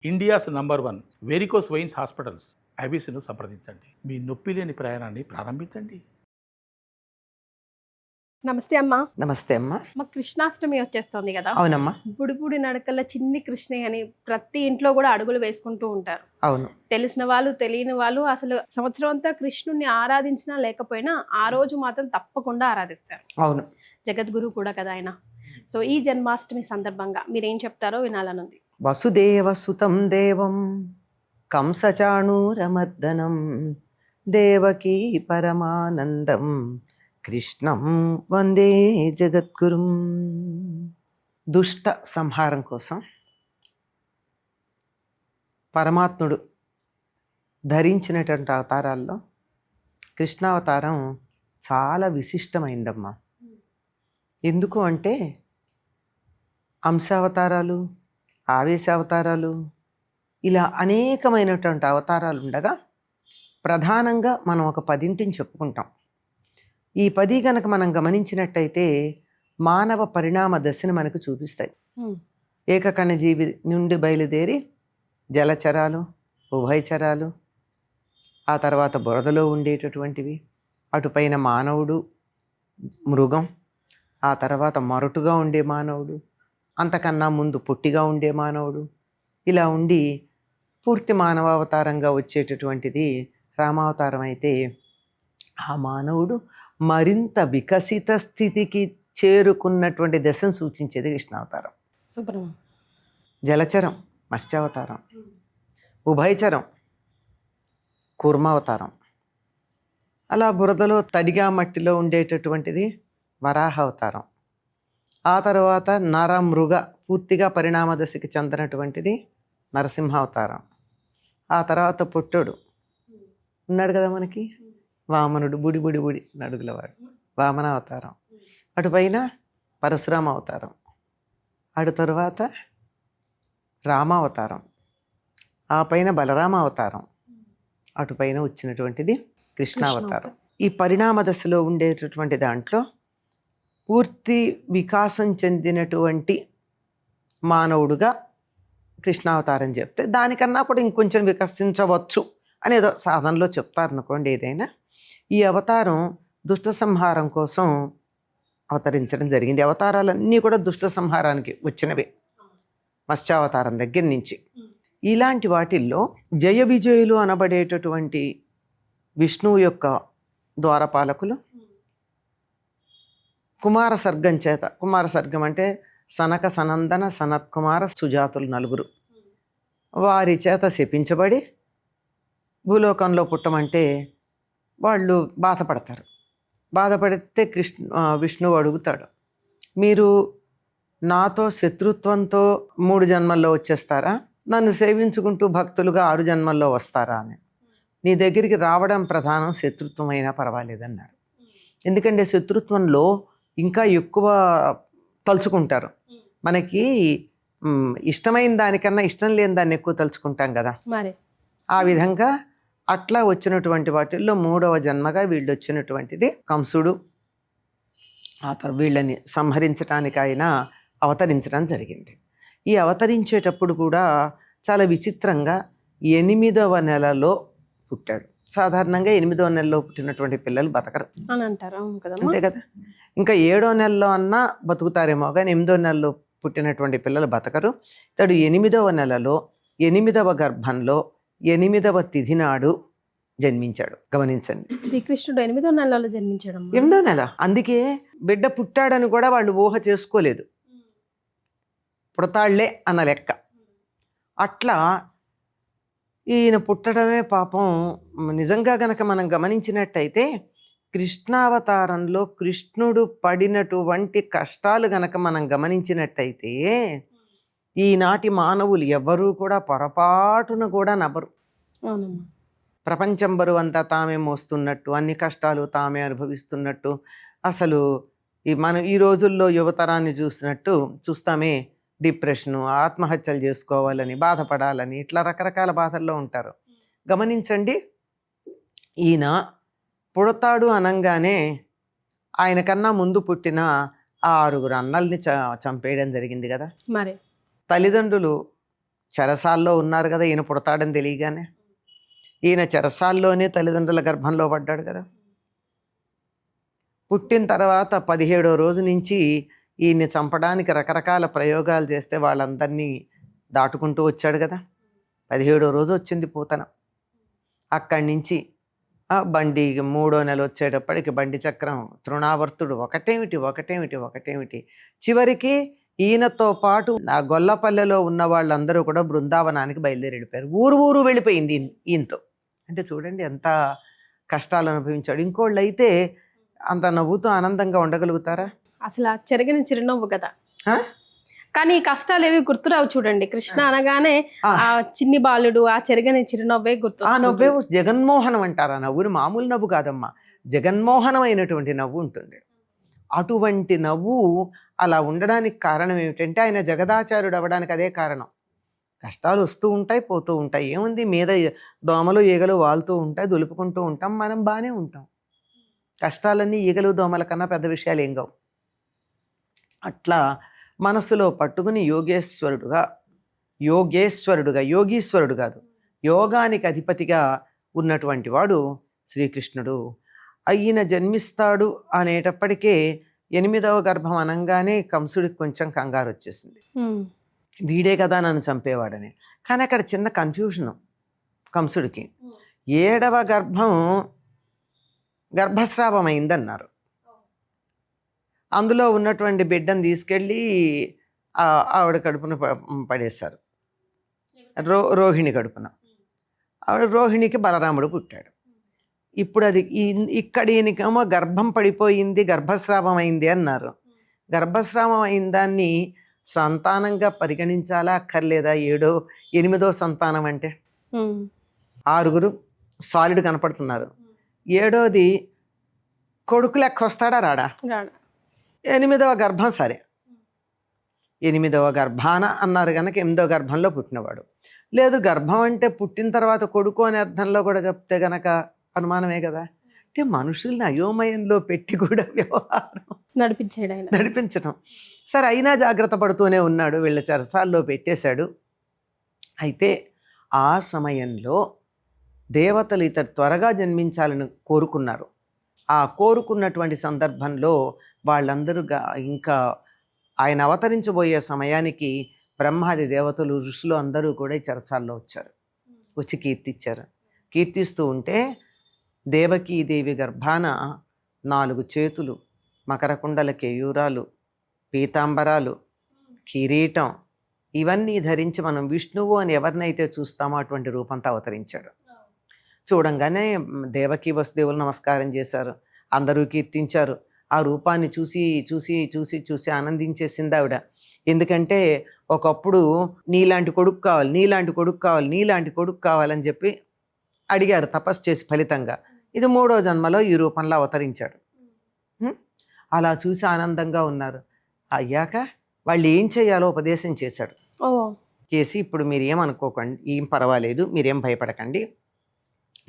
India's number 1 varicose veins hospitals ఐబీసీను సంప్రదించండి. మీ నొప్పి లేని ప్రయాణాన్ని ప్రారంభించండి. నమస్తే అమ్మా. నమస్తే అమ్మా. మా కృష్ణాష్టమి వచ్చేస్తుంది కదా. అవునమ్మా. బుడిబుడి నడకల చిన్ని కృష్ణయ్య అని ప్రతి ఇంట్లో కూడా అడుగులు వేసుకుంటూ ఉంటారు. అవును. తెలిసిన వాళ్ళు తెలియని వాళ్ళు అసలు సంవత్సరం అంతా కృష్ణుని ఆరాధించినా లేకపోయినా ఆ రోజు మాత్రం తప్పకుండా ఆరాధిస్తారు. అవును. జగద్గురు కూడా కదా ఆయన. సో ఈ జన్మాష్టమి సందర్భంగా మీరేం చెప్తారో వినాలనుంది. వసుదేవ సుతం దేవం కంసచాణూరమర్దనం దేవకీ పరమానందం కృష్ణం వందే జగద్గురుం. దుష్ట సంహారం కోసం పరమాత్ముడు ధరించినటువంటి అవతారాల్లో కృష్ణావతారం చాలా విశిష్టమైందమ్మా. ఎందుకు అంటే అంశావతారాలు, ఆవేశావతారాలు, ఇలా అనేకమైనటువంటి అవతారాలు ఉండగా ప్రధానంగా మనం ఒక 10 చెప్పుకుంటాం. ఈ 10 కనుక మనం గమనించినట్టయితే మానవ పరిణామ దశను మనకు చూపిస్తాయి. ఏకకణ జీవి నుండి బయలుదేరి జలచరాలు, ఉభయచరాలు, ఆ తర్వాత బురదలో ఉండేటటువంటివి, అటుపైన మానవుడు, మృగం, ఆ తర్వాత మొరటుగా ఉండే మానవుడు, అంతకన్నా ముందు పొట్టిగా ఉండే మానవుడు, ఇలా ఉండి పూర్తి మానవావతారంగా వచ్చేటటువంటిది రామావతారం. అయితే ఆ మానవుడు మరింత వికసిత స్థితికి చేరుకున్నటువంటి దశను సూచించేది కృష్ణావతారం. సుబ్రహ్మణ్యం. జలచరం మత్స్యావతారం, ఉభయచరం కూర్మావతారం, అలా బురదలో తడిగా మట్టిలో ఉండేటటువంటిది వరాహ అవతారం, ఆ తర్వాత నర మృగ పూర్తిగా పరిణామ దశకి చెందినటువంటిది నరసింహావతారం, ఆ తర్వాత పుట్టుడు ఉన్నాడు కదా మనకి వామనుడు, బుడి బుడి బుడి నడుగులవాడు వామనావతారం, అటుపైన పరశురామ అవతారం, అటు తరువాత రామావతారం, ఆ పైన బలరామ అవతారం, అటుపైన వచ్చినటువంటిది కృష్ణావతారం. ఈ పరిణామ దశలో ఉండేటటువంటి దాంట్లో పూర్తి వికాసం చెందినటువంటి మానవుడుగా కృష్ణావతారం చెప్తే దానికన్నా కూడా ఇంకొంచెం వికసించవచ్చు అనేదో సాధనలో చెప్తారనుకోండి. ఏదైనా ఈ అవతారం దుష్ట సంహారం కోసం అవతరించడం జరిగింది. అవతారాలన్నీ కూడా దుష్ట సంహారానికి వచ్చినవే మత్స్యావతారం దగ్గర నుంచి. ఇలాంటి వాటిల్లో జయ విజయులు అనబడేటటువంటి విష్ణువు యొక్క ద్వారపాలకులు కుమార సర్గం చేత, కుమార సర్గం అంటే సనక సనందన సనత్కుమార సుజాతులు 4 వారి చేత శపించబడి భూలోకంలో పుట్టమంటే వాళ్ళు బాధపడతారు. బాధపడితే విష్ణువు అడుగుతాడు, మీరు నాతో శత్రుత్వంతో 3 జన్మల్లో వచ్చేస్తారా, నన్ను సేవించుకుంటూ భక్తులుగా 6 జన్మల్లో వస్తారా అని. నీ దగ్గరికి రావడం ప్రధానం, శత్రుత్వం అయినా పర్వాలేదన్నారు. ఎందుకంటే శత్రుత్వంలో ఇంకా ఎక్కువ తలుచుకుంటారు. మనకి ఇష్టమైన దానికన్నా ఇష్టం లేని దాన్ని ఎక్కువ తలుచుకుంటాం కదా. మరి ఆ విధంగా అట్లా వచ్చినటువంటి వాటిల్లో 3వ జన్మగా వీళ్ళు వచ్చినటువంటిది కంసుడు. ఆ తర్వాత వీళ్ళని సంహరించడానికి ఆయన అవతరించడం జరిగింది. ఈ అవతరించేటప్పుడు కూడా చాలా విచిత్రంగా 8వ నెలలో పుట్టాడు. సాధారణంగా 8వ నెలలో పుట్టినటువంటి పిల్లలు బతకరు అని అంటారు కదా. అంతే కదా. ఇంకా 7వ నెలలో అన్నా బతుకుతారేమో కానీ 8వ నెలలో పుట్టినటువంటి పిల్లలు బతకరు. ఇతడు 8వ నెలలో 8వ గర్భంలో 8వ తిథి నాడు జన్మించాడు. గమనించండి, శ్రీకృష్ణుడు 8వ నెలలో జన్మించడం. 8వ నెల. అందుకే బిడ్డ పుట్టాడని కూడా వాళ్ళు ఊహ చేసుకోలేదు, పుడతాళ్లే అన్న లెక్క. అట్లా ఈయన పుట్టడమే పాపం. నిజంగా గనక మనం గమనించినట్టయితే కృష్ణావతారంలో కృష్ణుడు పడినటువంటి కష్టాలు గనక మనం గమనించినట్టయితే ఈనాటి మానవులు ఎవ్వరూ కూడా పొరపాటున కూడా నవ్వరు. ప్రపంచం బరువంతా తామే మోస్తున్నట్టు, అన్ని కష్టాలు తామే అనుభవిస్తున్నట్టు. అసలు మనం ఈ రోజుల్లో యువతరాన్ని చూస్తామే, డిప్రెషను, ఆత్మహత్యలు చేసుకోవాలని, బాధపడాలని, ఇట్లా రకరకాల బాధల్లో ఉంటారు. గమనించండి, ఈయన పుడతాడు అనంగానే ఆయన కన్నా ముందు పుట్టిన 6 అన్నల్ని చంపేయడం జరిగింది కదా. మరి తల్లిదండ్రులు చెరసాల్లో ఉన్నారు కదా, ఈయన పుడతాడని తెలియగానే. ఈయన చెరసాల్లోనే తల్లిదండ్రుల గర్భంలో పడ్డాడు కదా. పుట్టిన తర్వాత 17వ రోజు నుంచి ఈయన్ని చంపడానికి రకరకాల ప్రయోగాలు చేస్తే వాళ్ళందరినీ దాటుకుంటూ వచ్చాడు కదా. 17వ రోజు వచ్చింది పూతన. అక్కడి నుంచి బండి 3వ నెల వచ్చేటప్పటికి బండి చక్రం, తృణావర్తుడు, ఒకటేమిటి. చివరికి ఈయనతో పాటు ఆ గొల్లపల్లెలో ఉన్న వాళ్ళందరూ కూడా బృందావనానికి బయలుదేరి వెళ్ళిపోయారు. ఊరు వెళ్ళిపోయింది ఈయనతో. అంటే చూడండి ఎంత కష్టాలు అనుభవించాడు. ఇంకోళ్ళు అయితే అంత నవ్వుతూ ఆనందంగా ఉండగలుగుతారా? అసలు ఆ చెరగిన చిరునవ్వు కదా. కానీ ఈ కష్టాలు ఏవి గుర్తురావు చూడండి. కృష్ణ అనగానే ఆ చిన్ని బాలుడు, ఆ చెరగని చిరునవ్వే గుర్తు. ఆ నవ్వే జగన్మోహనం అంటారు. ఆ నవ్వుని మామూలు నవ్వు కాదమ్మా, జగన్మోహనమైనటువంటి నవ్వు ఉంటుంది. అటువంటి నవ్వు అలా ఉండడానికి కారణం ఏమిటంటే ఆయన జగదాచార్యుడు అవ్వడానికి అదే కారణం. కష్టాలు వస్తూ ఉంటాయి, పోతూ ఉంటాయి. ఏముంది, మీద దోమలు ఈగలు వాలుతూ ఉంటాయి, దులుపుకుంటూ ఉంటాం, మనం బాగానే ఉంటాం. కష్టాలన్నీ ఈగలు దోమల కన్నా పెద్ద విషయాలు ఏం కావు. అట్లా మనసులో పట్టుకుని యోగీశ్వరుడుగా, యోగీశ్వరుడు కాదు, యోగానికి అధిపతిగా ఉన్నటువంటి వాడు శ్రీకృష్ణుడు. ఈయన జన్మిస్తాడు అనేటప్పటికే 8వ గర్భం అనగానే కంసుడికి కొంచెం కంగారు వచ్చేసింది. వీడే కదా నన్ను చంపేవాడని. కానీ అక్కడ చిన్న కన్ఫ్యూషను కంసుడికి. 7వ గర్భం గర్భస్రావం అయిందన్నారు. అందులో ఉన్నటువంటి బిడ్డను తీసుకెళ్ళి ఆవిడ కడుపున పడేశారు. రోహిణి కడుపున. ఆవిడ రోహిణికి బలరాముడు పుట్టాడు. ఇప్పుడు అది ఇక్కడ ఈయనకేమో గర్భం పడిపోయింది, గర్భస్రావం అయింది అన్నారు. గర్భస్రావం అయిన దాన్ని సంతానంగా పరిగణించాలా అక్కర్లేదా? 8వ సంతానం అంటే 6 సాలిడ్ కనపడుతున్నారు. 7వది కొడుకు లెక్క వస్తాడా రాడా? 8వ గర్భం సరే, 8వ గర్భాన అన్నారు కనుక 8వ గర్భంలో పుట్టినవాడు. లేదు, గర్భం అంటే పుట్టిన తర్వాత కొడుకు అనే అర్థంలో కూడా చెప్తే గనక అనుమానమే కదా. అంటే మనుషుల్ని అయోమయంలో పెట్టి కూడా వ్యవహారం నడిపించడం. సరే, అయినా జాగ్రత్త పడుతూనే ఉన్నాడు. వీళ్ళ చెరసాల్లో పెట్టేశాడు. అయితే ఆ సమయంలో దేవతలు ఇతడు త్వరగా జన్మించాలని కోరుకున్నారు. ఆ కోరుకున్నటువంటి సందర్భంలో వాళ్ళందరూ ఇంకా ఆయన అవతరించబోయే సమయానికి బ్రహ్మాది దేవతలు, ఋషులు అందరూ కూడా ఈ చెరసాల్లో వచ్చారు. వచ్చి కీర్తించారు. కీర్తిస్తూ ఉంటే దేవకీదేవి గర్భాన 4 చేతులు, మకరకుండల కేయూరాలు, పీతాంబరాలు, కిరీటం ఇవన్నీ ధరించి మనం విష్ణువు అని ఎవరినైతే చూస్తామో అటువంటి రూపంతో అవతరించాడు. చూడంగానే దేవకీ వసుదేవులు నమస్కారం చేశారు. అందరూ కీర్తించారు. ఆ రూపాన్ని చూసి చూసి చూసి చూసి ఆనందించేసింది ఆవిడ. ఎందుకంటే ఒకప్పుడు నీలాంటి కొడుకు కావాలి, నీలాంటి కొడుకు కావాలి, నీలాంటి కొడుకు కావాలని చెప్పి అడిగారు తపస్సు చేసి. ఫలితంగా ఇది 3వ జన్మలో ఈ రూపంలో అవతరించాడు. అలా చూసి ఆనందంగా ఉన్నారు. అయ్యాక వాళ్ళు ఏం చేయాలో ఉపదేశం చేశాడు. చేసి ఇప్పుడు మీరు ఏమనుకోకండి, ఏం పర్వాలేదు, మీరేం భయపడకండి,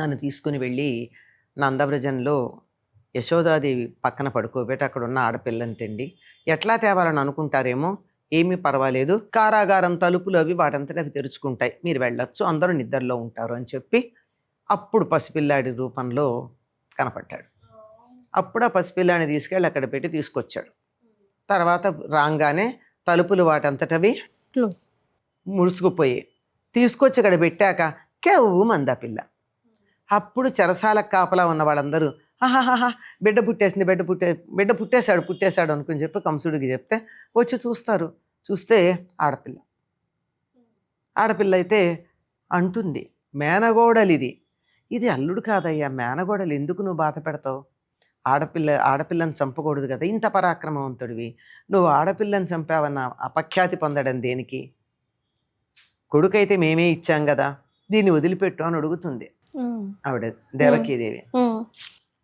నన్ను తీసుకుని వెళ్ళి నందవ్రజంలో యశోదాదేవి పక్కన పడుకోబెట్టి అక్కడ ఉన్న ఆడపిల్లని తెండి. ఎట్లా తేవాలని అనుకుంటారేమో, ఏమీ పర్వాలేదు, కారాగారం తలుపులు అవి వాటంతట అవి తెరుచుకుంటాయి, మీరు వెళ్ళొచ్చు, అందరూ నిద్రలో ఉంటారు అని చెప్పి అప్పుడు పసిపిల్లాడి రూపంలో కనపడ్డాడు. అప్పుడు ఆ పసిపిల్లాడిని తీసుకెళ్ళి అక్కడ పెట్టి తీసుకొచ్చాడు. తర్వాత రాగానే తలుపులు వాటంతటవి ముడుచుకుపోయి తీసుకొచ్చి అక్కడ పెట్టాక కేవు మందా పిల్ల. అప్పుడు చెరసాలకు కాపలా ఉన్న వాళ్ళందరూ ఆహాహా బిడ్డ పుట్టేసింది, బిడ్డ పుట్టేశాడు అనుకుని చెప్పి కంసుడికి చెప్తే వచ్చి చూస్తారు. చూస్తే ఆడపిల్ల అయితే అంటుంది, మేనగోడలిది, ఇది అల్లుడు కాదయ్యా, మేనగోడలు, ఎందుకు నువ్వు బాధ పెడతావు? ఆడపిల్లని చంపకూడదు కదా, ఇంత పరాక్రమవంతుడివి, నువ్వు ఆడపిల్లని చంపావన్న అపఖ్యాతి పొందడం దేనికి? కొడుకైతే మేమే ఇచ్చాం కదా, దీన్ని వదిలిపెట్టు అని అడుగుతుంది ఆవిడ దేవకీదేవి.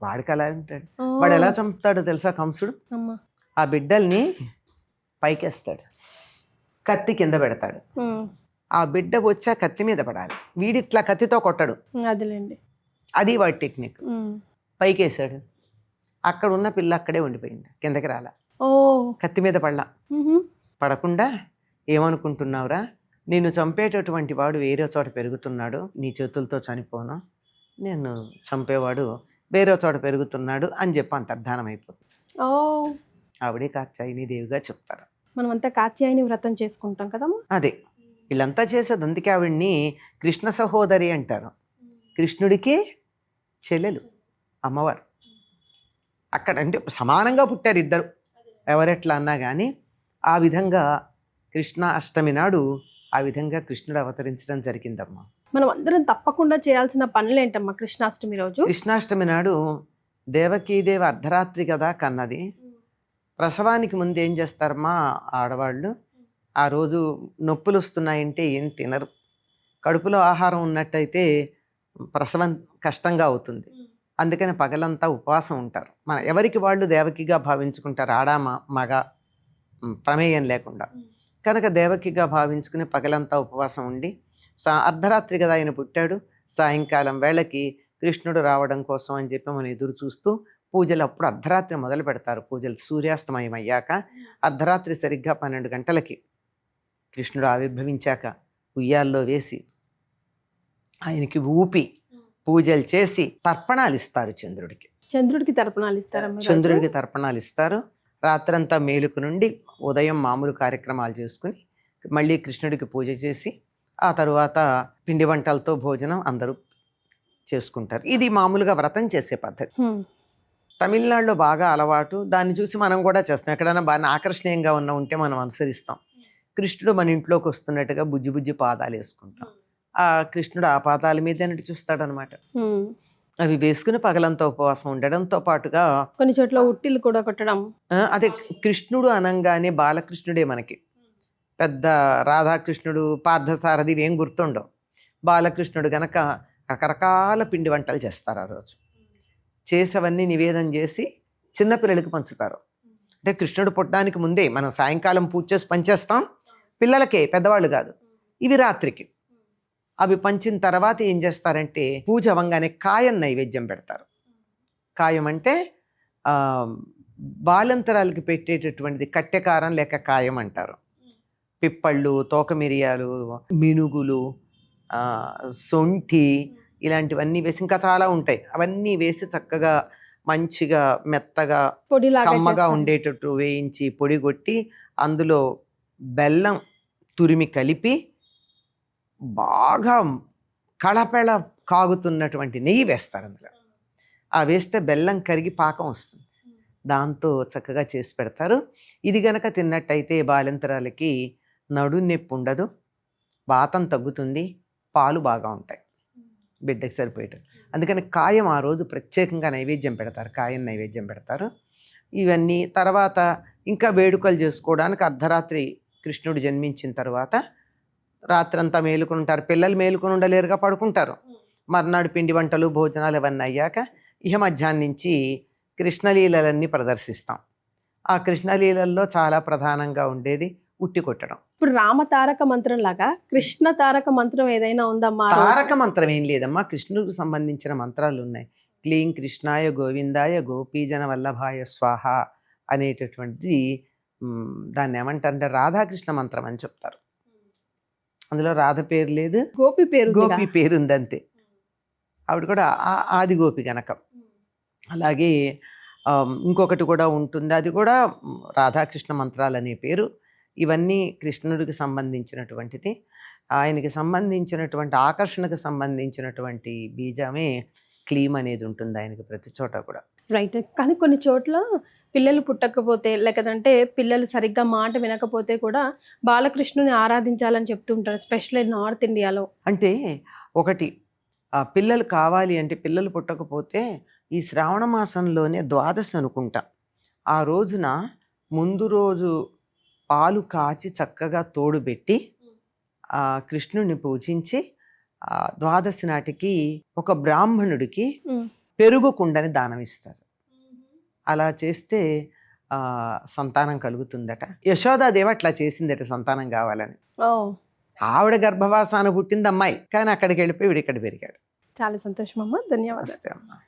వాడికి అలా ఉంటాడు. వాడు ఎలా చంపుతాడో తెలుసా కంసుడు? ఆ బిడ్డల్ని పైకేస్తాడు, కత్తి కింద పెడతాడు, ఆ బిడ్డ వచ్చి కత్తి మీద పడాలి, వీడిట్లా కత్తితో కొట్టడు, అది వాడి టెక్నిక్. పైకేసాడు, అక్కడ ఉన్న పిల్ల అక్కడే ఉండిపోయింది, కిందకి రాలా, కత్తి మీద పడలా. పడకుండా ఏమనుకుంటున్నావురా, నిన్ను చంపేటటువంటి వాడు వేరే చోట పెరుగుతున్నాడు, నీ చేతులతో చనిపోను, నేను చంపేవాడు వేరే చోట పెరుగుతున్నాడు అని చెప్పి అంతర్ధానం అయిపోతుంది. ఓ, ఆవిడే కాత్యాయని దేవిగా చెప్తారు. మనం అంతా కాత్యాయని వ్రతం చేసుకుంటాం కదమ్మా. అదే వీళ్ళంతా చేసేది. అందుకే ఆవిడ్ని కృష్ణ సహోదరి అంటారు. కృష్ణుడికి చెల్లెలు అమ్మవారు. అక్కడ అంటే సమానంగా పుట్టారు ఇద్దరు, ఎవరెట్లా అన్నా కానీ. ఆ విధంగా కృష్ణ అష్టమి నాడు ఆ విధంగా కృష్ణుడు అవతరించడం జరిగిందమ్మా. మనం అందరం తప్పకుండా చేయాల్సిన పనులు ఏంటమ్మా కృష్ణాష్టమి రోజు? కృష్ణాష్టమి నాడు దేవకీదేవి అర్ధరాత్రి కదా కన్నది. ప్రసవానికి ముందు ఏం చేస్తారమ్మా ఆడవాళ్ళు, ఆ రోజు నొప్పులు వస్తున్నాయంటే ఏం తినరు. కడుపులో ఆహారం ఉన్నట్టయితే ప్రసవం కష్టంగా అవుతుంది. అందుకని పగలంతా ఉపవాసం ఉంటారు. మన ఎవరికి వాళ్ళు దేవకిగా భావించుకుంటారు, ఆడ మగ ప్రమేయం లేకుండా. కనుక దేవకిగా భావించుకుని పగలంతా ఉపవాసం ఉండి అర్ధరాత్రి కదా ఆయన పుట్టాడు, సాయంకాలం వేళకి కృష్ణుడు రావడం కోసం అని చెప్పి మనం ఎదురు చూస్తూ పూజలు అప్పుడు అర్ధరాత్రి మొదలు పెడతారు. పూజలు సూర్యాస్తమయం అయ్యాక అర్ధరాత్రి సరిగ్గా 12 గంటలకి కృష్ణుడు ఆవిర్భవించాక ఉయ్యాల్లో వేసి ఆయనకి ఊపి పూజలు చేసి తర్పణాలు ఇస్తారు చంద్రుడికి. చంద్రుడికి తర్పణాలు ఇస్తారమ్మా? చంద్రుడికి తర్పణాలు ఇస్తారు. రాత్రంతా మేలుకు నుండి ఉదయం మామూలు కార్యక్రమాలు చేసుకుని మళ్ళీ కృష్ణుడికి పూజ చేసి ఆ తరువాత పిండి వంటలతో భోజనం అందరూ చేసుకుంటారు. ఇది మామూలుగా వ్రతం చేసే పద్ధతి. తమిళనాడులో బాగా అలవాటు. దాన్ని చూసి మనం కూడా చేస్తాం. ఎక్కడైనా బాగా ఆకర్షణీయంగా ఉంటే మనం అనుసరిస్తాం. కృష్ణుడు మన ఇంట్లోకి వస్తున్నట్టుగా బుజ్జి బుజ్జి పాదాలు వేసుకుంటాం. ఆ కృష్ణుడు ఆ పాదాల మీద చూస్తాడనమాట. అవి వేసుకుని పగలంతా ఉపవాసం ఉండడంతో పాటుగా కొన్ని చోట్ల ఉట్టిలు కూడా కొట్టడం. అదే కృష్ణుడు అనగానే బాలకృష్ణుడే మనకి. పెద్ద రాధాకృష్ణుడు పార్థసారథి ఏం గుర్తుండవు. బాలకృష్ణుడు గనక రకరకాల పిండి వంటలు చేస్తారు. ఆ రోజు చేసేవన్నీ నివేదన చేసి చిన్నపిల్లలకి పంచుతారు. అంటే కృష్ణుడు పుట్టడానికి ముందే మనం సాయంకాలం పూజ చేసి పంచేస్తాం పిల్లలకే, పెద్దవాళ్ళు కాదు. ఇవి రాత్రికి. అవి పంచిన తర్వాత ఏం చేస్తారంటే పూజ అవ్వగానే కాయం నైవేద్యం పెడతారు. కాయం అంటే బాలంతరాలకి పెట్టేటటువంటిది కట్టెకారం లేక కాయం అంటారు. పిప్పళ్ళు, తోక మిరియాలు, మినుగులు, సొంఠి ఇలాంటివన్నీ వేసి ఇంకా చాలా ఉంటాయి. అవన్నీ వేసి చక్కగా మంచిగా మెత్తగా కమ్మగా ఉండేటట్టు వేయించి పొడి కొట్టి అందులో బెల్లం తురిమి కలిపి బాగా కళపెళ కాగుతున్నటువంటి నెయ్యి వేస్తారు అందులో. ఆ వేస్తే బెల్లం కరిగి పాకం వస్తుంది. దాంతో చక్కగా చేసి పెడతారు. ఇది గనక తిన్నట్టయితే బాలింతరాలకి నడు నొప్పి ఉండదు, వాతం తగ్గుతుంది, పాలు బాగా ఉంటాయి బిడ్డకి సరిపోయేట. అందుకని కాయం ఆ రోజు ప్రత్యేకంగా నైవేద్యం పెడతారు, కాయం నైవేద్యం పెడతారు. ఇవన్నీ తర్వాత ఇంకా వేడుకలు చేసుకోవడానికి అర్ధరాత్రి కృష్ణుడు జన్మించిన తర్వాత రాత్రంతా మేలుకుని ఉంటారు. పిల్లలు మేలుకుని ఉండలేరుగా, పడుకుంటారు. మర్నాడు పిండి వంటలు భోజనాలు ఇవన్నీ అయ్యాక ఇహ మధ్యాహ్నం నుంచి కృష్ణలీలలన్నీ ప్రదర్శిస్తాం. ఆ కృష్ణలీలల్లో చాలా ప్రధానంగా ఉండేది ఉట్టి కొట్టడం. ఇప్పుడు రామ తారక మంత్రం లాగా కృష్ణ తారక మంత్రం ఏదైనా ఉందమ్మా? తారక మంత్రం ఏం లేదమ్మా, కృష్ణుడికి సంబంధించిన మంత్రాలు ఉన్నాయి. క్లీం కృష్ణాయ గోవిందాయ గోపీజన వల్లభాయ స్వాహ అనేటటువంటిది. దాన్ని ఏమంటారంటే రాధాకృష్ణ మంత్రం అని చెప్తారు. అందులో రాధ పేరు లేదు, గోపి పేరు ఉంది అంతే. ఆవిడ కూడా ఆది గోపి గనక. అలాగే ఇంకొకటి కూడా ఉంటుంది, అది కూడా రాధాకృష్ణ మంత్రాలు అనే పేరు. ఇవన్నీ కృష్ణుడికి సంబంధించినటువంటిది. ఆయనకి సంబంధించినటువంటి ఆకర్షణకు సంబంధించినటువంటి బీజమే క్లీమ్ అనేది ఉంటుంది ఆయనకి ప్రతి చోట కూడా. రైట్. కానీ కొన్ని చోట్ల పిల్లలు పుట్టకపోతే లేకపోతే పిల్లలు సరిగ్గా మాట వినకపోతే కూడా బాలకృష్ణుని ఆరాధించాలని చెప్తుంటారు, ఎస్పెషల్లీ నార్త్ ఇండియాలో. అంటే ఒకటి పిల్లలు కావాలి అంటే, పిల్లలు పుట్టకపోతే ఈ శ్రావణ మాసంలోనే ద్వాదశి అనుకుంటా, ఆ రోజున ముందు రోజు పాలు కాచి చక్కగా తోడుబెట్టి కృష్ణుడిని పూజించి ద్వాదశి నాటికి ఒక బ్రాహ్మణుడికి పెరుగు కుండని దానం ఇస్తారు. అలా చేస్తే సంతానం కలుగుతుందట. యశోదాదేవి అట్లా చేసిందట సంతానం కావాలని. ఆవిడ గర్భవాసాన పుట్టింది అమ్మాయి, కానీ అక్కడికి వెళ్ళిపోయి వీడు ఇక్కడ పెరిగాడు. చాలా సంతోషం అమ్మా, ధన్యవాదాలు. అమ్మా.